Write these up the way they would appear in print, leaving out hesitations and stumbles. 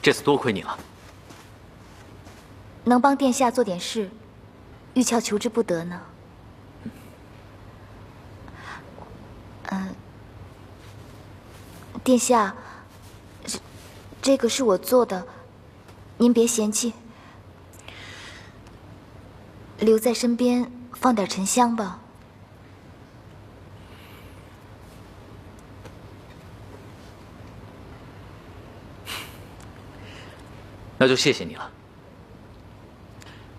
这次多亏你了。能帮殿下做点事，玉翘求之不得呢。殿下，这个是我做的，您别嫌弃。留在身边，放点沉香吧。那就谢谢你了。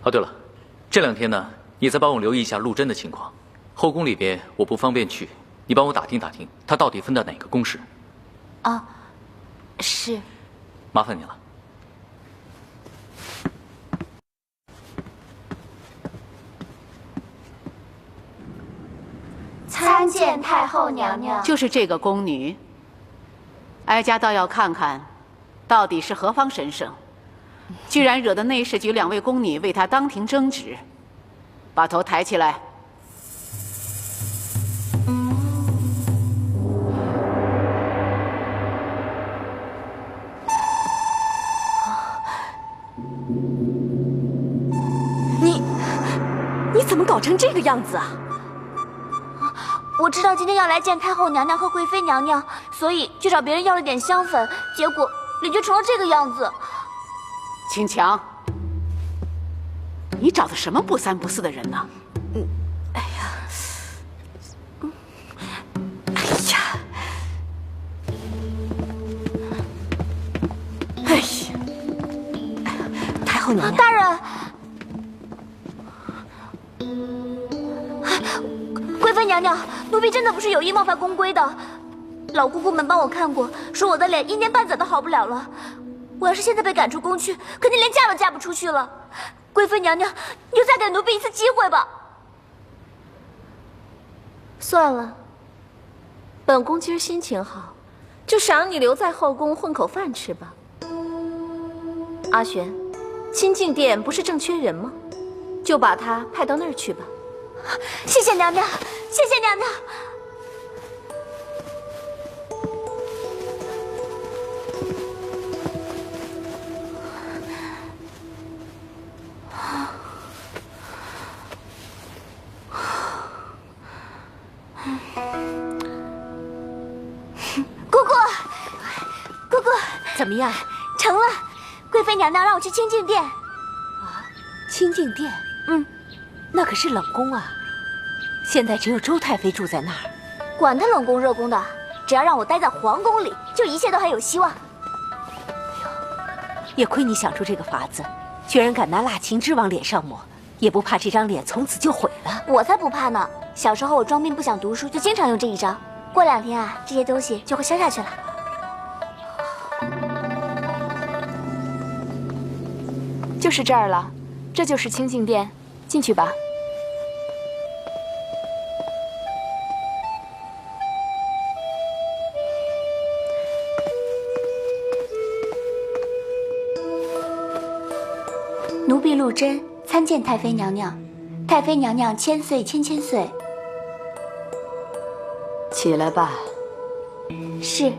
哦，对了，这2天呢，你再帮我留意一下陆贞的情况。后宫里边我不方便去，你帮我打听打听，她到底分到哪个宫室。啊，是。麻烦你了。参见太后娘娘。就是这个宫女，哀家倒要看看，到底是何方神圣，居然惹得内侍局2位宫女为她当庭争执。把头抬起来。你怎么搞成这个样子啊？我知道今天要来见太后娘娘和贵妃娘娘，所以去找别人要了点香粉，结果脸就成了这个样子。青强，你找的什么不三不四的人呢？哎呀，太后娘娘，大人。贵妃娘娘，奴婢真的不是有意冒犯宫规的。老姑姑们帮我看过，说我的脸1年半载都好不了了。我要是现在被赶出宫去，肯定连嫁都嫁不出去了。贵妃娘娘，你就再给奴婢一次机会吧。算了，本宫今儿心情好，就赏你留在后宫混口饭吃吧。阿玄，清静殿不是正缺人吗？就把他派到那儿去吧。谢谢娘娘，谢谢娘娘。姑姑，姑姑，怎么样？成了。贵妃娘娘让我去清静殿。啊，清静殿？那可是冷宫啊。现在只有周太妃住在那儿。管他冷宫热宫的，只要让我待在皇宫里，就一切都还有希望。也亏你想出这个法子，居然敢拿蜡青脂往脸上抹，也不怕这张脸从此就毁了。我才不怕呢！小时候我装病不想读书，就经常用这一招。过2天啊，这些东西就会消下去了。就是这儿了，这就是清静殿，进去吧。奴婢陆贞参见太妃娘娘。太妃娘娘千岁千千岁。起来吧。是。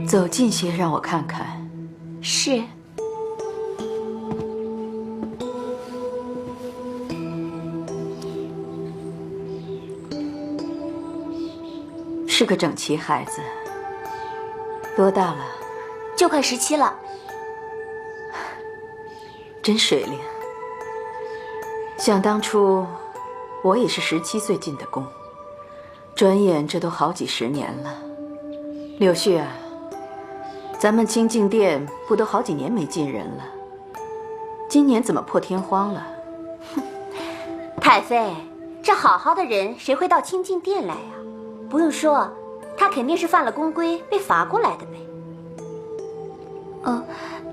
走近些，让我看看。是。是个整齐孩子。多大了？就快17了。真水灵。想当初，我也是17岁进的宫，转眼这都好几10年了。柳絮啊，咱们清静殿不都好几年没进人了？今年怎么破天荒了？哼，太妃，这好好的人谁会到清静殿来呀？不用说，他肯定是犯了宫规被罚过来的呗。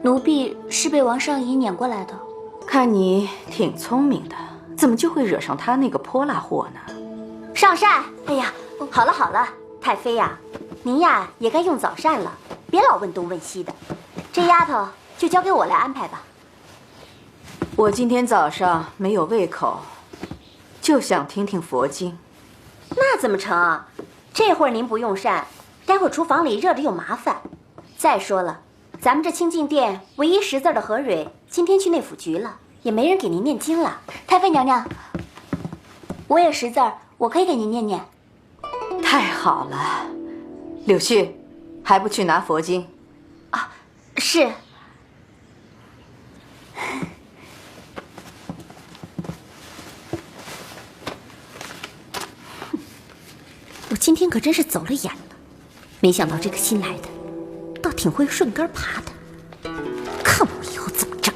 奴婢是被王上仪撵过来的。看你挺聪明的，怎么就会惹上他那个泼辣货呢？上膳！哎呀，好了好了，太妃呀，您呀也该用早膳了，别老问东问西的。这丫头就交给我来安排吧。我今天早上没有胃口，就想听听佛经。那怎么成啊？这会儿您不用膳，待会儿厨房里热着又麻烦。再说了，咱们这清净殿唯一识字的何蕊今天去内府局了，也没人给您念经了。太妃娘娘，我也识字儿，我可以给您念念。太好了，柳絮，还不去拿佛经？啊，是。我今天可真是走了眼了，没想到这个新来的倒挺会顺根爬的，看我以后怎么整。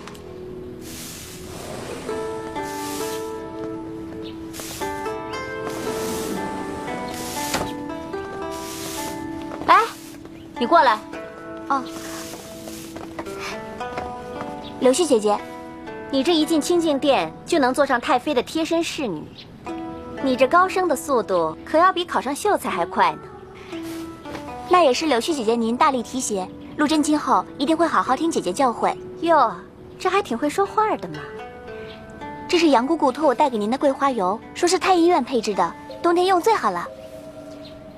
哎，你过来。哦，柳絮姐姐，你这一进清净殿就能坐上太妃的贴身侍女，你这高升的速度可要比考上秀才还快呢。那也是柳絮姐姐您大力提携，陆贞今后一定会好好听姐姐教诲。哟，这还挺会说话的嘛。这是杨姑姑托我带给您的桂花油，说是太医院配制的，冬天用最好了。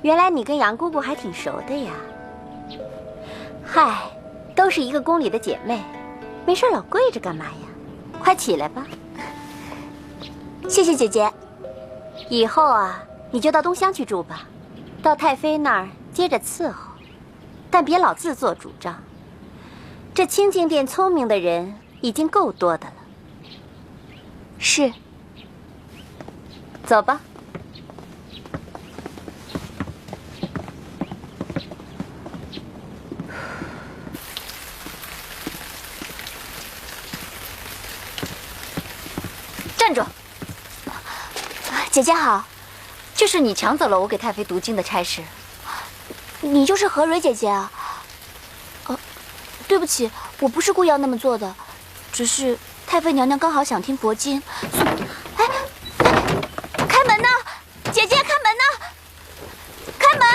原来你跟杨姑姑还挺熟的呀。嗨，都是一个宫里的姐妹，没事老跪着干嘛呀？快起来吧。谢谢姐姐。以后啊，你就到东厢去住吧，到太妃那儿接着伺候，但别老自作主张。这清净殿聪明的人已经够多的了。是。走吧。站住！姐姐好，这是你抢走了我给太妃读经的差事。你就是何蕊姐姐啊？对不起，我不是故意要那么做的，只是太妃娘娘刚好想听佛经。哎，开门呐！姐姐，开门呐！开门！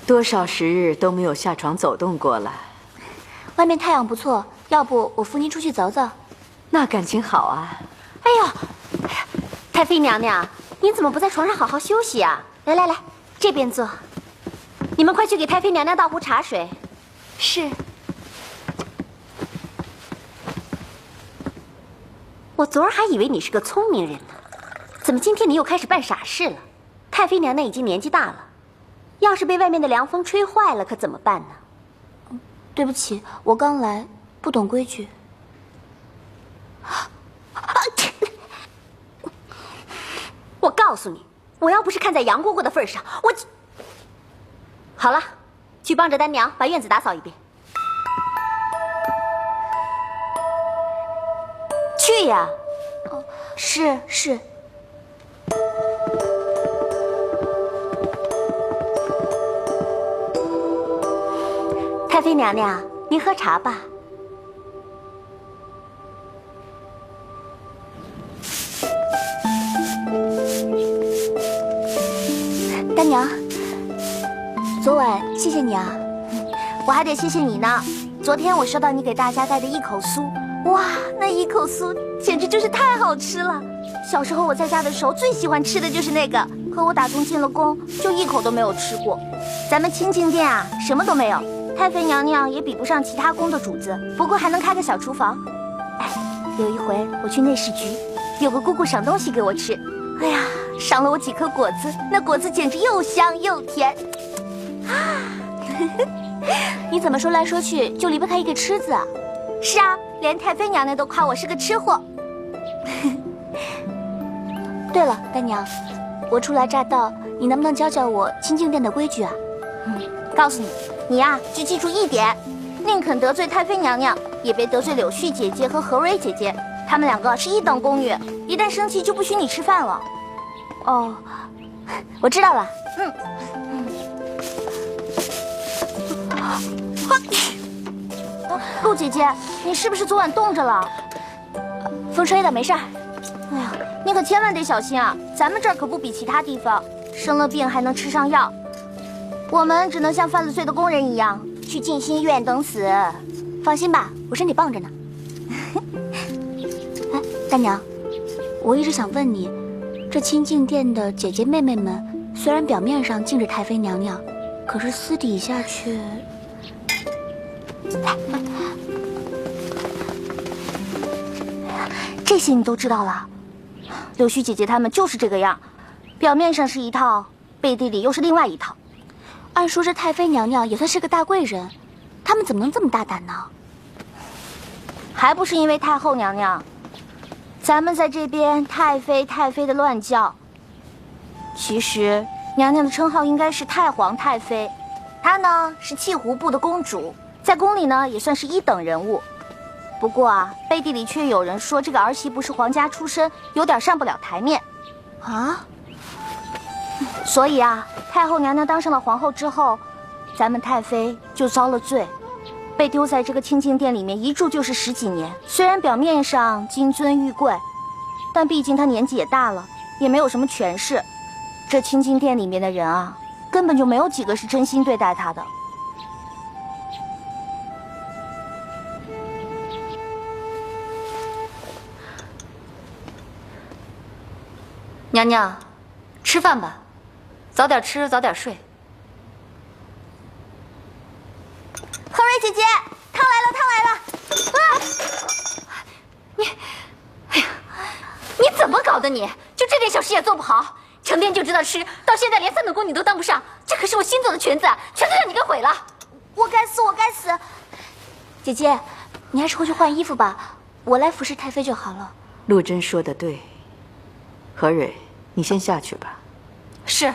多少时日都没有下床走动过了。外面太阳不错，要不我扶您出去走走？那感情好啊。哎呀，太妃娘娘，您怎么不在床上好好休息啊？来来来，这边坐。你们快去给太妃娘娘倒壶茶水。是。我昨儿还以为你是个聪明人呢，怎么今天你又开始办傻事了？太妃娘娘已经年纪大了，要是被外面的凉风吹坏了，可怎么办呢？对不起，我刚来，不懂规矩。我告诉你，我要不是看在杨姑姑的份上，我……好了，去帮着丹娘把院子打扫一遍。去呀！哦，是。太妃娘娘，您喝茶吧。娘，昨晚谢谢你啊。我还得谢谢你呢。昨天我收到你给大家带的一口酥，哇，那一口酥简直就是太好吃了。小时候我在家的时候最喜欢吃的就是那个，可我打从进了宫就一口都没有吃过。咱们清静殿啊，什么都没有，太妃娘娘也比不上其他宫的主子，不过还能开个小厨房。哎，有一回我去内侍局，有个姑姑赏东西给我吃，哎呀，赏了我几颗果子，那果子简直又香又甜。你怎么说来说去就离不开一个吃字啊？是啊，连太妃娘娘都夸我是个吃货。对了，丹娘，我初来乍到，你能不能教教我清静殿的规矩啊？告诉你，你呀，就记住一点，宁肯得罪太妃娘娘，也别得罪柳絮姐姐和何蕊姐姐，她们两个是一等宫女，一旦生气就不许你吃饭了。哦，我知道了。陆姐姐，你是不是昨晚冻着了？风吹的，没事儿。哎呀，你可千万得小心啊！咱们这儿可不比其他地方，生了病还能吃上药。我们只能像犯了罪的工人一样去静心医院等死。放心吧，我身体棒着呢。哎，大娘，我一直想问你，这清静殿的姐姐妹妹们，虽然表面上敬着太妃娘娘，可是私底下却……这些你都知道了。柳絮姐姐她们就是这个样，表面上是一套，背地里又是另外一套。按说这太妃娘娘也算是个大贵人，她们怎么能这么大胆呢？还不是因为太后娘娘。咱们在这边太妃太妃的乱叫，其实娘娘的称号应该是太皇太妃。她呢是契湖部的公主，在宫里呢也算是一等人物。不过啊，背地里却有人说这个儿媳不是皇家出身，有点上不了台面啊。所以啊，太后娘娘当上了皇后之后，咱们太妃就遭了罪，被丢在这个清静殿里面一住就是10几年。虽然表面上金尊玉贵，但毕竟她年纪也大了，也没有什么权势。这清静殿里面的人啊，根本就没有几个是真心对待她的。娘娘，吃饭吧，早点吃，早点睡。何蕊姐姐，汤来了，汤来了！你怎么搞的你？就这点小事也做不好，成天就知道吃，到现在连3等宫女都当不上，这可是我新做的裙子，全都让你给毁了。我该死，我该死！姐姐，你还是回去换衣服吧，我来服侍太妃就好了。陆贞说的对，何蕊，你先下去吧。是。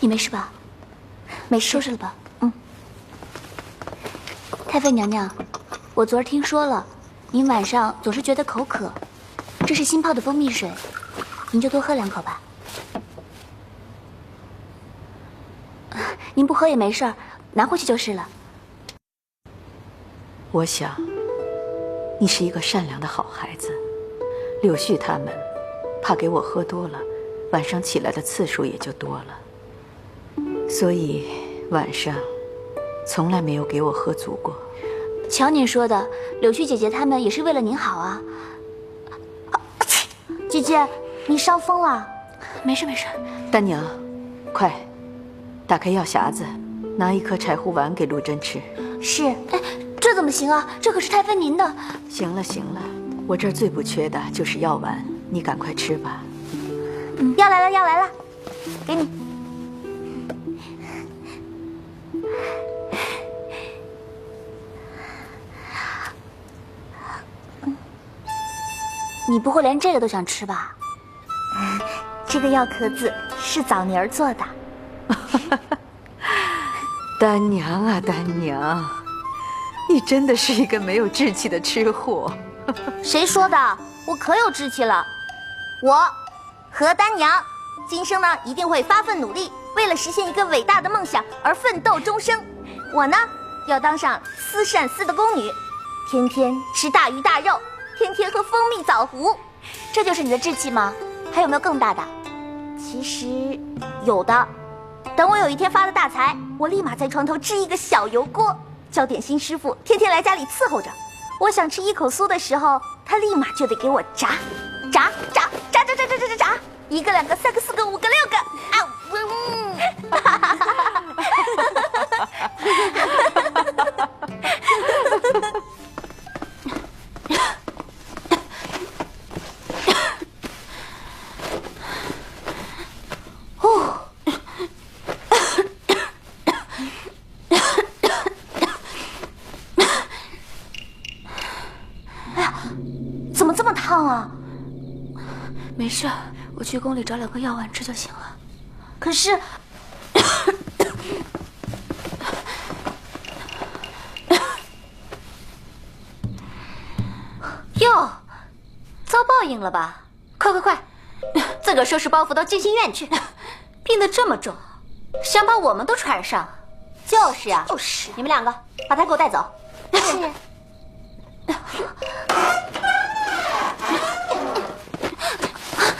你没事吧？没事，收拾了吧？太妃娘娘，我昨儿听说了，您晚上总是觉得口渴，这是新泡的蜂蜜水，您就多喝2口吧。您不喝也没事儿，拿回去就是了。我想，你是一个善良的好孩子。柳絮他们怕给我喝多了，晚上起来的次数也就多了，所以晚上从来没有给我喝足过。瞧您说的，柳絮姐姐她们也是为了您好啊。姐姐，你伤风了？没事没事。丹娘，快打开药匣子，拿1颗柴胡丸给陆贞吃。是。哎，这怎么行啊？这可是太妃您的。行了行了，我这儿最不缺的就是药丸，你赶快吃吧。药来了，药来了，给你。你不会连这个都想吃吧？这个药壳子是枣泥儿做的。丹娘啊丹娘，你真的是一个没有志气的吃货。谁说的？我可有志气了。我何丹娘今生呢一定会发奋努力，为了实现一个伟大的梦想而奋斗终生。我呢要当上思善思的宫女，天天吃大鱼大肉，天天喝蜂蜜枣糊。这就是你的志气吗？还有没有更大的？其实有的。等我有一天发了大财，我立马在床头支一个小油锅，叫点心师傅天天来家里伺候着。我想吃一口酥的时候，他立马就得给我炸，1个、2个、3个、4个、5个、6个啊！怎么这么烫啊？没事，我去宫里找2颗药丸吃就行了。可是，哟，遭报应了吧？快，自个儿收拾包袱到静心院去。病得这么重，想把我们都传上？就是啊，你们2个把他给我带走。是。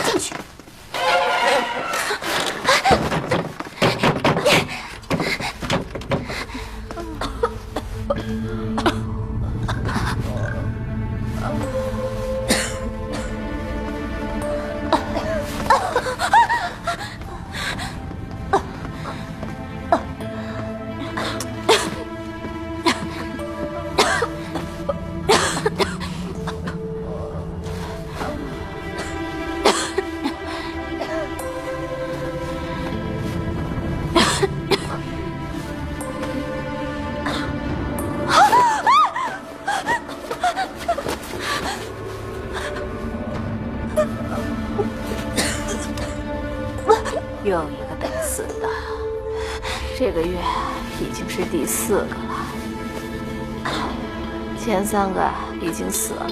进去。又一个等死的，这个月已经是第4个了，前3个已经死了，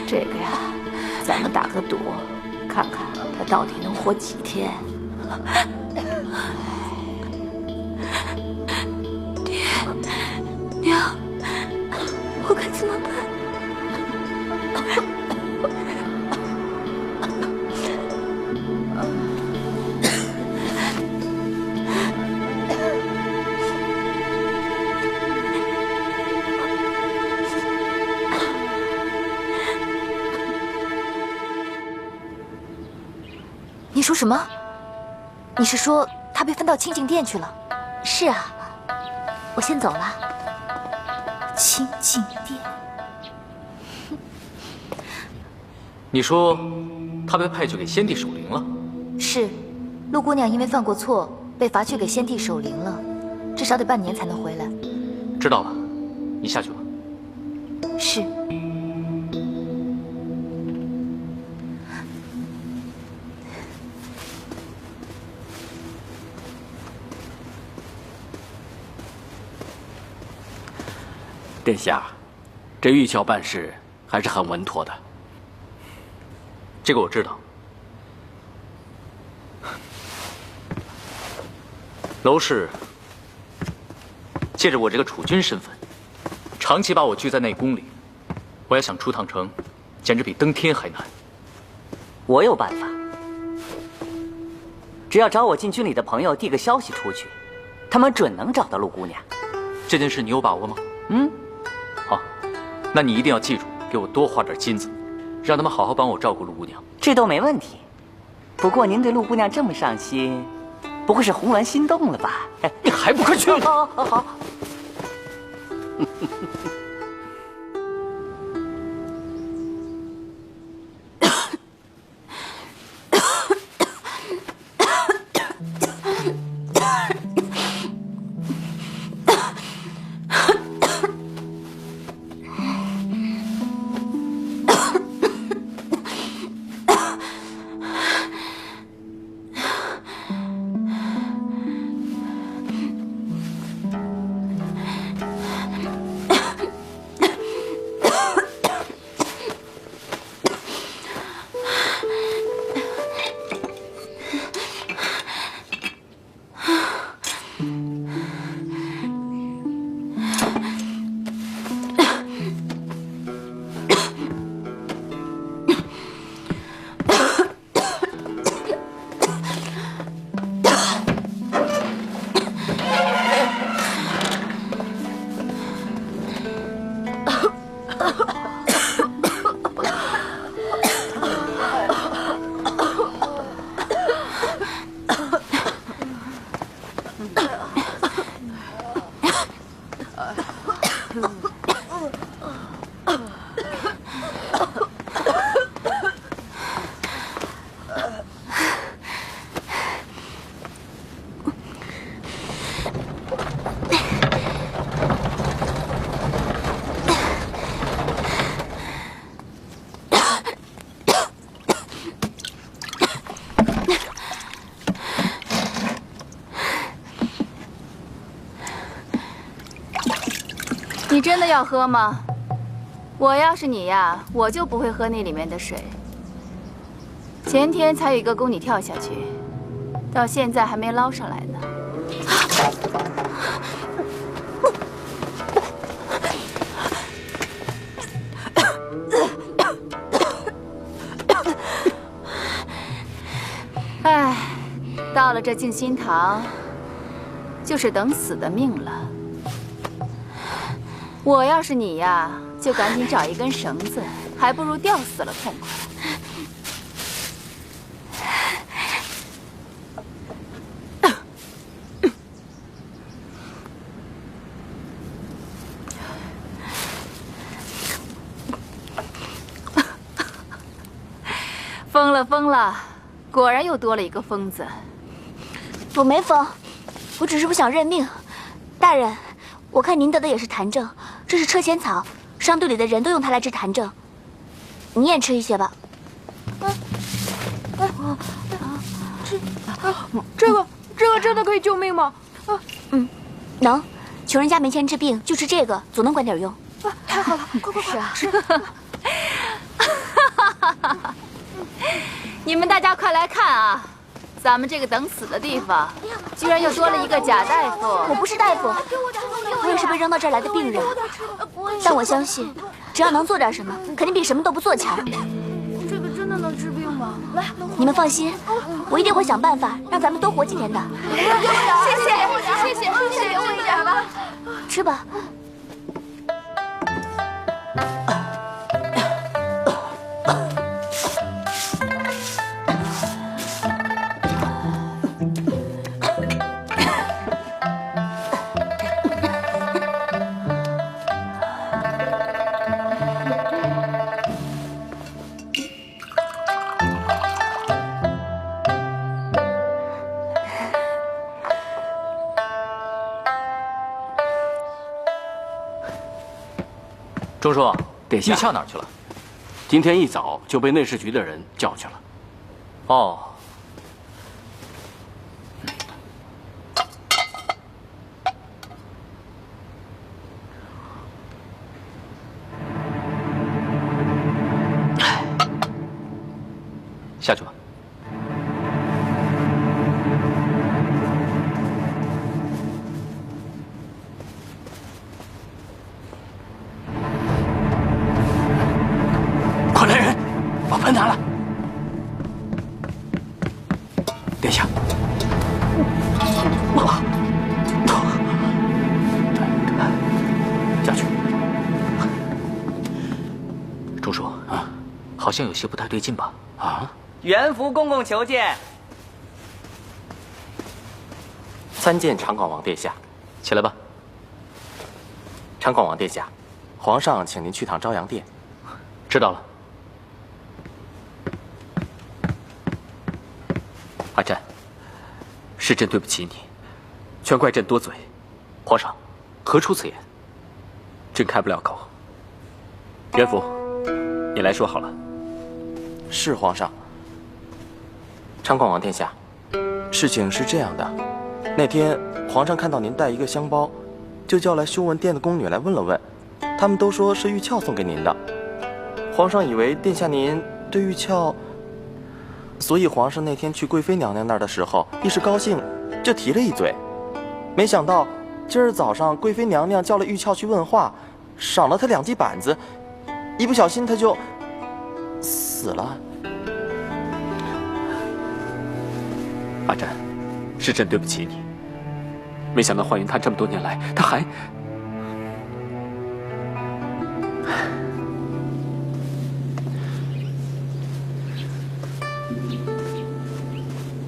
这个呀，咱们打个赌，看看他到底能活几天。娘，我该怎么办？你说什么？你是说他被分到清净殿去了？是啊，我先走了。清净殿？你说他被派去给先帝守灵了？是，陆姑娘因为犯过错，被罚去给先帝守灵了，至少得半年才能回来。知道了，你下去吧。是。殿下，这玉桥办事还是很稳妥的。这个我知道。娄氏借着我这个储君身份，长期把我拘在内宫里，我要想出趟城，简直比登天还难。我有办法，只要找我禁军里的朋友递个消息出去，他们准能找到陆姑娘。这件事你有把握吗？好，那你一定要记住，给我多花点金子，让他们好好帮我照顾陆姑娘。这都没问题。不过您对陆姑娘这么上心，不会是红鸾心动了吧？你还不快去！好。你真的要喝吗？我要是你呀，我就不会喝那里面的水。前天才有一个宫女跳下去，到现在还没捞上来呢。唉，到了这静心堂，就是等死的命了。我要是你呀，就赶紧找一根绳子，还不如吊死了痛快。疯了疯了，果然又多了一个疯子。我没疯，我只是不想认命。大人，我看您得的也是痰症，这是车前草，商队里的人都用它来治痰症。你也吃一些吧。这个真的可以救命吗？能。穷人家没钱治病，就吃这个，总能管点用。太好了，快吃！你们大家快来看啊！咱们这个等死的地方，居然又多了一个贾大夫。我不是大夫，我也是被扔到这儿来的病人。但我相信，只要能做点什么，肯定比什么都不做强。这个真的能治病吗？来，你们放心，我一定会想办法让咱们多活几天的。谢谢，给我一点吧。吃吧。钟叔，殿下，玉鞘哪儿去了？今天一早就被内侍局的人叫去了。哦。下去吧。快来人，把盆拿来。殿下，下去。钟叔啊，好像有些不太对劲吧？啊！元福公公求见。参见长广王殿下。起来吧。长广王殿下，皇上请您去趟朝阳殿。知道了。阿占，是朕对不起你，全怪朕多嘴。皇上，何出此言？朕开不了口。元福，你来说好了。是皇上。长广王殿下，事情是这样的，那天皇上看到您带一个香包，就叫来修文殿的宫女来问了问，他们都说是玉鞘送给您的。皇上以为殿下您对玉鞘，所以皇上那天去贵妃娘娘那儿的时候，一时高兴就提了一嘴，没想到今儿早上贵妃娘娘叫了玉鞘去问话，赏了他2记板子，一不小心他就死了。阿占，是朕对不起你。没想到幻云他这么多年来，他还……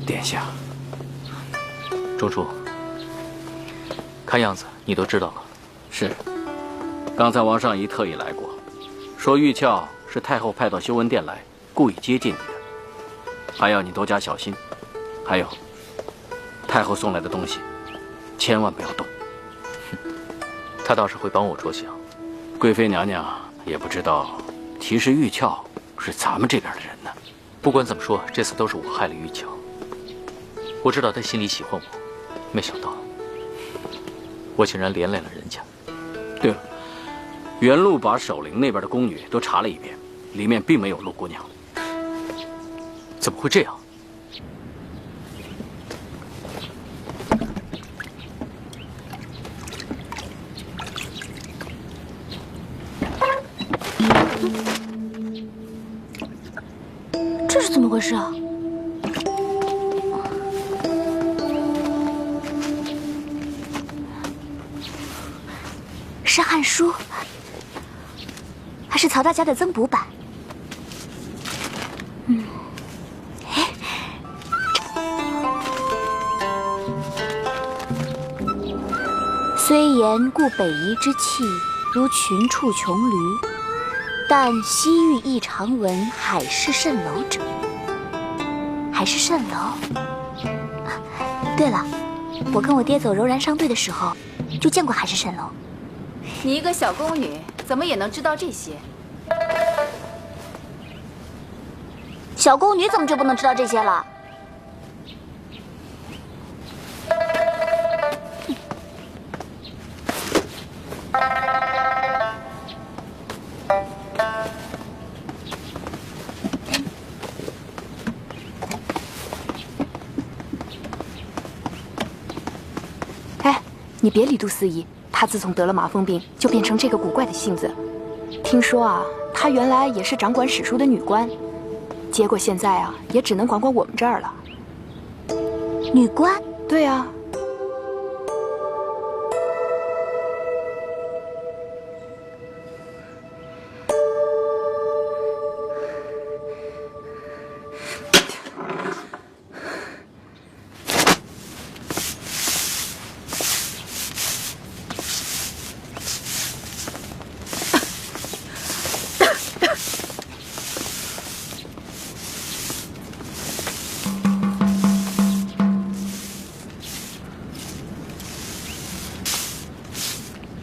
殿下。中书，看样子你都知道了。是，刚才王上仪特意来过，说玉翘是太后派到修文殿来，故意接近你的，还要你多加小心。还有，太后送来的东西，千万不要动。她倒是会帮我着想。贵妃娘娘也不知道，其实玉翘是咱们这边的人呢。不管怎么说，这次都是我害了玉翘。我知道她心里喜欢我，没想到我竟然连累了人家。对了，原路把守陵那边的宫女都查了一遍，里面并没有陆姑娘。怎么会这样？这是怎么回事啊？是汉书，还是曹大家的增补版？虽言故北夷之气，如群畜穷驴，但西域亦常闻海市蜃楼者。海市蜃楼。对了，我跟我爹走柔然商队的时候，就见过海市蜃楼。你一个小宫女，怎么也能知道这些？小宫女怎么就不能知道这些了？哎，你别理杜思怡，她自从得了麻风病，就变成这个古怪的性子。听说啊，她原来也是掌管史书的女官，结果现在啊，也只能管我们这儿了。女官？对啊。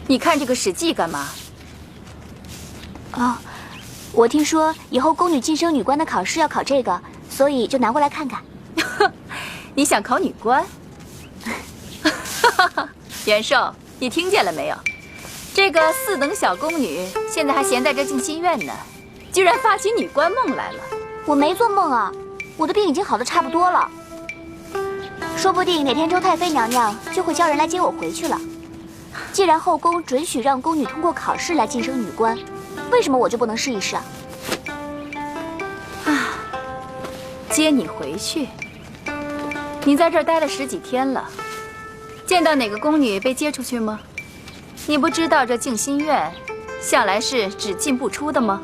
你看这个《史记》干嘛？哦，我听说以后宫女晋升女官的考试要考这个，所以就拿过来看看。你想考女官？元寿，你听见了没有？这个4等小宫女现在还闲在这静心院呢，居然发起女官梦来了。我没做梦啊，我的病已经好得差不多了。说不定哪天周太妃娘娘就会叫人来接我回去了。既然后宫准许让宫女通过考试来晋升女官，为什么我就不能试一试啊？接你回去？你在这儿待了10几天了，见到哪个宫女被接出去吗？你不知道这静心院向来是只进不出的吗？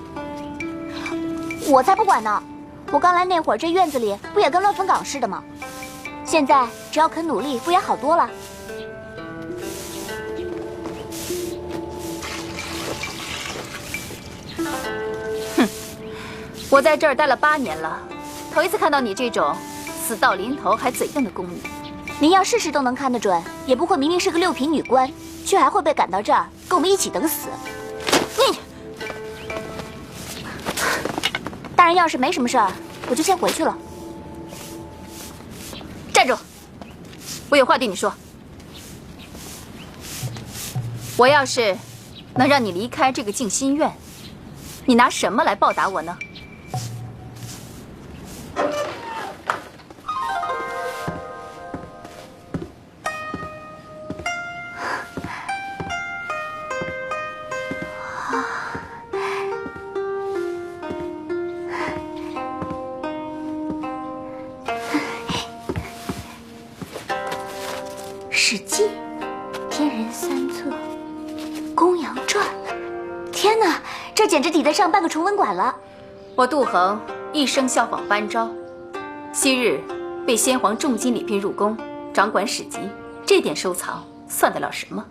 我才不管呢！我刚来那会儿，这院子里不也跟乱坟岗似的吗？现在只要肯努力，不也好多了？我在这儿待了8年了，头一次看到你这种死到临头还嘴硬的宫女。您要事事都能看得准，也不会明明是个6品女官，却还会被赶到这儿跟我们一起等死。你，大人要是没什么事儿，我就先回去了。站住！我有话对你说。我要是能让你离开这个静心院，你拿什么来报答我呢？《史记》天人3册，公羊传。天哪，这简直抵得上半个崇文馆了。我杜衡一生效仿班昭，昔日被先皇重金礼聘入宫，掌管史籍，这点收藏算得了什么？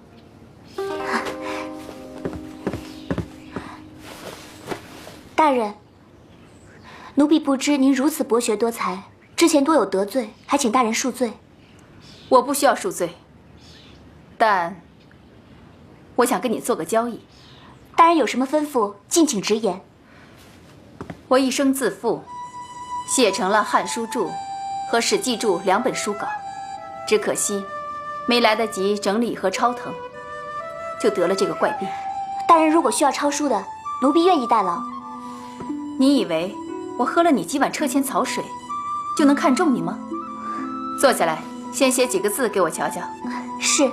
大人，奴婢不知您如此博学多才，之前多有得罪，还请大人恕罪。我不需要恕罪，但我想跟你做个交易。大人有什么吩咐，敬请直言。我一生自负，写成了《汉书注》和《史记注》2本书稿，只可惜没来得及整理和抄腾，就得了这个怪病。大人如果需要抄书的，奴婢愿意代劳。你以为我喝了你几碗车前草水，就能看中你吗？坐下来，先写几个字给我瞧瞧。是。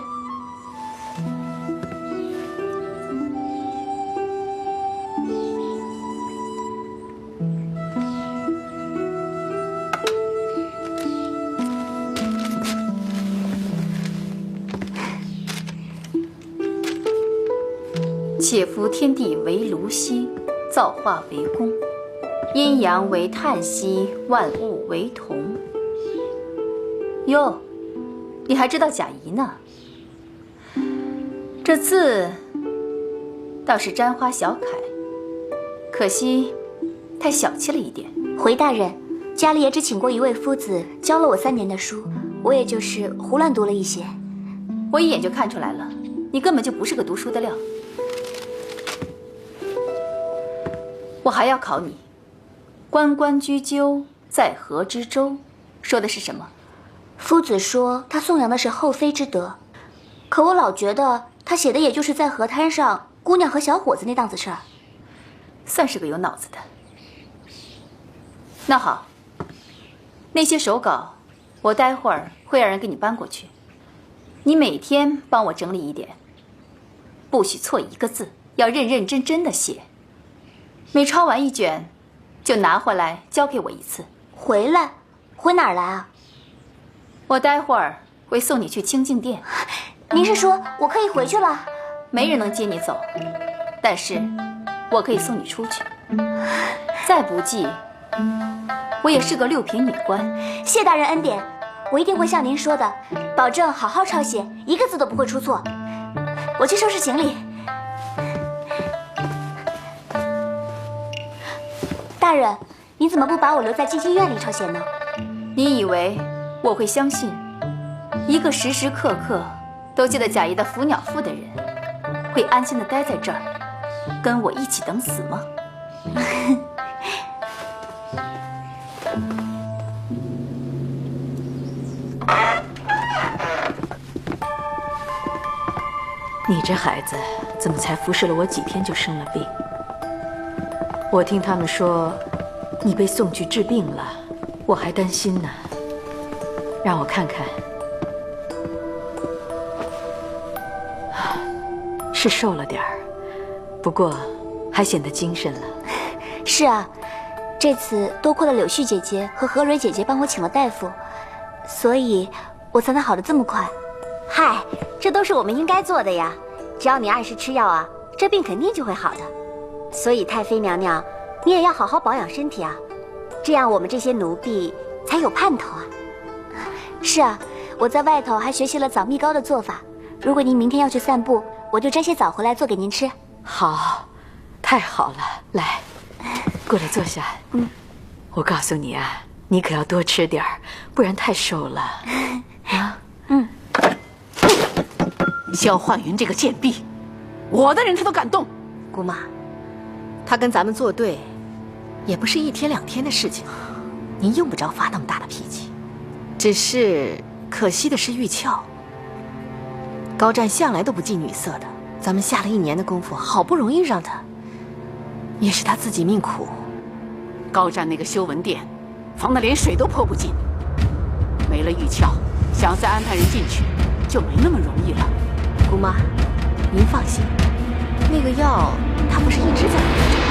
且夫天地为炉兮，造化为功，阴阳为叹息，万物为同。哟，你还知道贾谊呢？这字倒是沾花小楷，可惜太小气了一点。回大人，家里也只请过一位夫子，教了我3年的书，我也就是胡乱读了一些。我一眼就看出来了，你根本就不是个读书的料。我还要考你，关关雎鸠，在河之洲，说的是什么？夫子说他颂扬的是后妃之德，可我老觉得他写的也就是在河滩上姑娘和小伙子那档子事儿。算是个有脑子的。那好，那些手稿我待会儿会让人给你搬过去，你每天帮我整理一点，不许错一个字，要认认真真的写。每抄完一卷，就拿回来交给我一次。回来？回哪儿来啊？我待会儿会送你去清静殿。您是说我可以回去了？没人能接你走，但是我可以送你出去。再不济，我也是个6品女官。谢大人恩典，我一定会像您说的，保证好好抄写，一个字都不会出错。我去收拾行李。大人，你怎么不把我留在静心院里抄写呢？你以为我会相信一个时时刻刻都记得贾谊的伏鸟赋的人，会安心的待在这儿，跟我一起等死吗？你这孩子怎么才服侍了我几天就生了病？我听他们说你被送去治病了，我还担心呢。让我看看，是瘦了点儿，不过还显得精神了。是啊，这次多亏了柳絮姐姐和何蕊姐姐帮我请了大夫，所以我才能好得这么快。嗨，这都是我们应该做的呀。只要你按时吃药啊，这病肯定就会好的。所以太妃娘娘，你也要好好保养身体啊，这样我们这些奴婢才有盼头啊。是啊，我在外头还学习了枣蜜糕的做法。如果您明天要去散步，我就摘些枣回来做给您吃。好，太好了，来，过来坐下。我告诉你啊，你可要多吃点儿，不然太瘦了。啊，萧焕云这个贱婢，我的人他都敢动。姑妈，他跟咱们作对，也不是1天2天的事情，您用不着发那么大的脾气。只是可惜的是玉俏，高湛向来都不近女色的，咱们下了1年的功夫，好不容易让他，也是他自己命苦。高湛那个修文殿，防得连水都泼不进，没了玉俏，想再安排人进去，就没那么容易了。姑妈，您放心，那个药他不是一直在喝着。